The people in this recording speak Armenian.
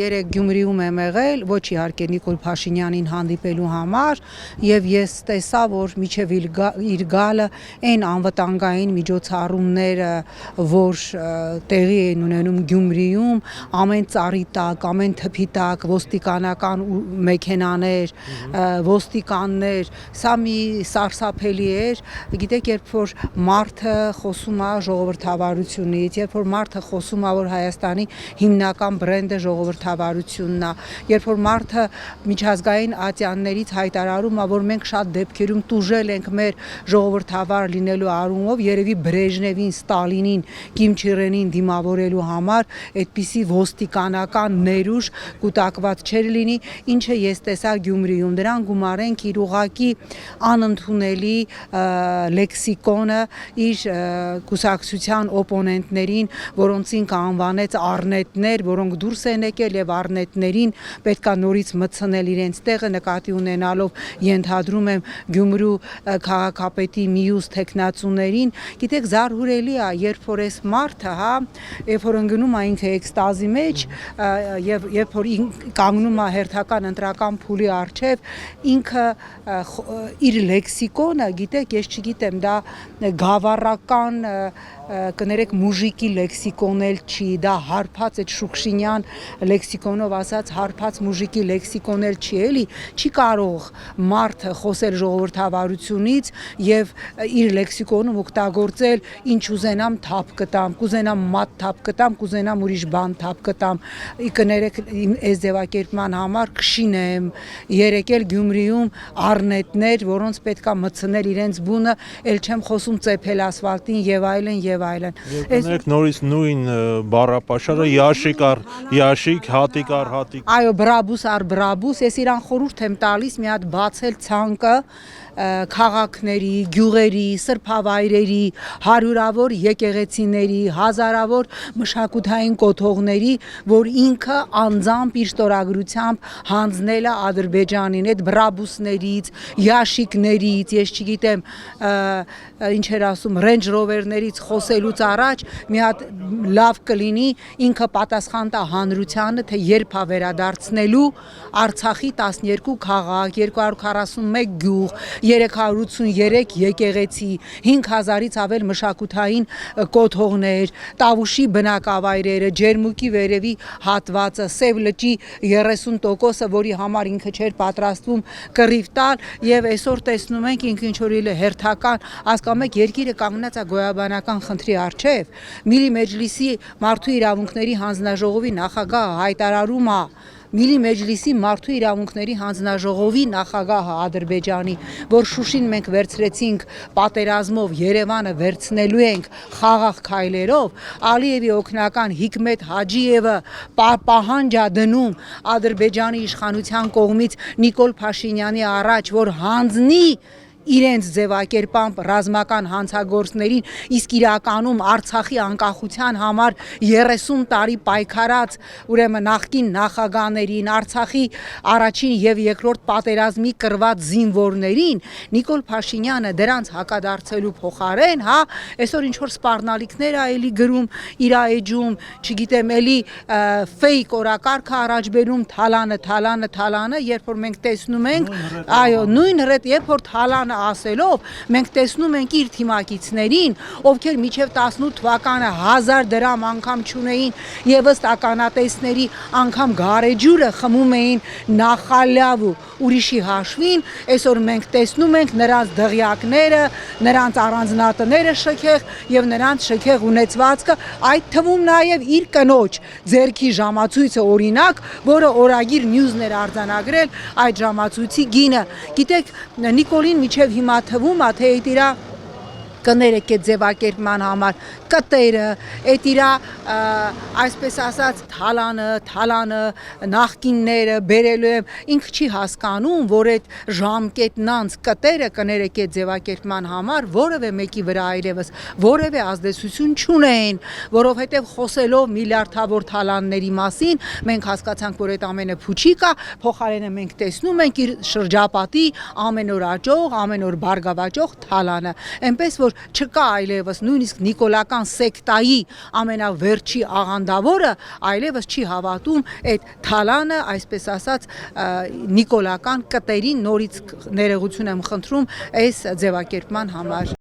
երեք Գյումրիում եմ եղել, ոչ իհարկե Նիկոլ Փաշինյանին հանդիպելու համար, եւ ես տեսա, որ միջև իր գալը այն անվտանգային միջոցառումները, որ տեղի են ունենում Գյումրիում, ամեն ծառի տակ, ամեն թփի տակ ոստիկանական մեքենաներ, ոստիկաններ, սա մի սարսափելի էր, գիտեք, երբ որ մարդը խոսում է ժողովրդավարությունից, երբ որ մարդը խոսում է, որ Հայաստանի հիմնական բրենդը ժողովրդավարությունն է, երբ որ մարդը միջազգային ատյաններից հայտարարում է, որ մենք շատ դեպքերում տուժել ենք մեր ժողովրդավար լինելու առումով, երևի Բրեժնևին, Ստալինին, Կիմ Չիրենին դիմավորելու համար այդպիսի ոստիկանական ներուժ կուտակված չէր լինի, ինչը ես տեսա Գյումրիում, դրան գումարենք իր ուղակի անընդունելի լեքսիկոնը իր կուսակցության օպոնենտներին, որոնցին կանվանեց առնետներ, որոնք դուրս են եկել եւ առնետներին պետքա նորից մտցնել իրենց տեղը, նկատի ունենալով ենթադրում եմ Գյումրու քաղաքապետի միուս տեխնացուներին, գիտեք, զարհուրելի է, երբ որ այս մարդը, երբ որ ընկնում է ինքը էքստազի մեջ եւ երբ որ կանգնում է հերթական ընտրական փուլի առջեւ, ինքը իր լեքսիկոնը, գիտեք, ես չգիտեմ, դա գավառական կներեք մուժիկի լեքսիկոն էլ չի, դա հարբած այդ Շուքշինյան լեքսիկոնով ասած հարբած մուժիկի լեքսիկոն էլ չի, էլի, չի կարող մարդը խոսել ժողովրդավարությունից եւ իր լեքսիկոնում օգտագործել ինչ ուզենամ թափ կտամ, կուզենամ մատ թափ կտամ, կուզենամ ուրիշ բան թափ կտամ, կներեք այս ձևակերպման համար քշինեմ, երեկել Գյումրիում առնետներ, որոնց պետքա մտցնել իրենց բունը, ել չեմ խոսում ծեփել ասֆալտին եւ այլն եւ այլն։ Կներեք նորից նույն բառապաշարը Յաշիկ, հատիկ առ հատիկ։ Այո, բրաբուս առ բրաբուս, ես իրան խորհուրդ եմ տալիս մի հատ բացել ցանկը քաղաքների, գյուղերի, սրբավայրերի, հարյուրավոր եկեղեցիների, հազարավոր մշակութային կոթողների, որ ինքը անձամբ իր ստորագրությամբ հանձնել է Ադրբեջանին, այդ բրաբուսներից, յաշիկներից, ես չգիտեմ, ինչ էր ասում, Range Rover-ներից խոսելուց առաջ մի հատ լավ կլինի ինքը պատասխան տա հանրությանը, թե երբ է վերադարձնելու Արցախի 12 քաղաք, 241 գյուղ, 383 եկեղեցի, 5000-ից ավել մշակութային կոթողներ, Տավուշի բնակավայրերը, Ջերմուկի վերևի հատվածը, Սև լճի 30%-ը, որի համար ինքը չէր պատրաստվում կռիվ տալ, եւ այսօր տեսնում ենք ինքը ինչ որ հերթական, հասկանում եք, երկիրը կանգնած է գոյաբանական խնդրի առջև, Միլի Մեջլիսի մարդու իրավունքների հանձնաժողովի նախագահը հայտարարում է, Միլի Մեջլիսի մարդու իրավունքների հանձնաժողովի նախագահը Ադրբեջանի, որ Շուշին մենք վերցրեցինք պատերազմով, Երևանը վերցնելու ենք խաղաղ քայլերով, Ալիևի օգնական Հիկմետ Հաջիևը պահանջ է դնում Ադրբեջանի իշխանության կողմից Նիկոլ Փաշինյանի առաջ, որ հանձնի իրենց ձևակերպամբ ռազմական հանցագործներին, իսկ իրականում Արցախի անկախության համար 30 տարի պայքարած ուրեմն նախկին նախագահներին, Արցախի առաջին եւ երկրորդ պատերազմի կռված զինվորներին, Նիկոլ Փաշինյանը դրանց հակադարձելու փոխարեն, այսօր ինչ որ սպառնալիքներ է էլի գրում, իր էջում, չգիտեմ, էլի ֆեյք օրակարգ առաջ բերում, թալանը, երբ որ մենք տեսնում ենք, այո, նույն երբ որ թալանը ասելով մենք տեսնում ենք իր թիմակիցներին, ովքեր միջև 18 թվականը 1000 դրամ անգամ չունեին եւ ըստ ականատեսների անգամ գարեջուրը խմում էին նախալյավ ու ուրիշի հաշվին, այսօր մենք տեսնում ենք նրանց դղյակները, նրանց առանձնատները շքեղ եւ նրանց շքեղ ունեցվածքը, այդ թվում նաեւ իր կնոջ ձերքի ժամացույցը օրինակ, որը օրագիր News-ն էր արձանագրել այդ ժամացույցի գինը, գիտեք, Նիկոլին միջև հիմա թվում է, թե այդ իրա կներեք այդ ձևակերպման համար կտերը, այդ իրա այսպես ասած թալանը, նախկինները բերելու եմ, ինքը չի հասկանում, որ այդ ժամկետնանց կտերը կներեք այդ ձևակերպման համար որևէ մեկի վրա այլևս որևէ ազդեցություն չունեն, որովհետև խոսելով միլիարդավոր թալանների մասին, մենք հասկացանք, որ այդ ամենը փուչիկ է, փոխարենը մենք տեսնում ենք իր շրջապատի ամեն օր աճող, ամեն օր բարգավաճող թալանը, այնպես որ որ չկա այլևս նույնիսկ նիկոլական սեկտայի ամենավերջի աղանդավորը այլևս չի հավատում այդ թալանը, այսպես ասած, նիկոլական կտերին նորից ներողություն եմ խնդրում այս ձևակերպման համար։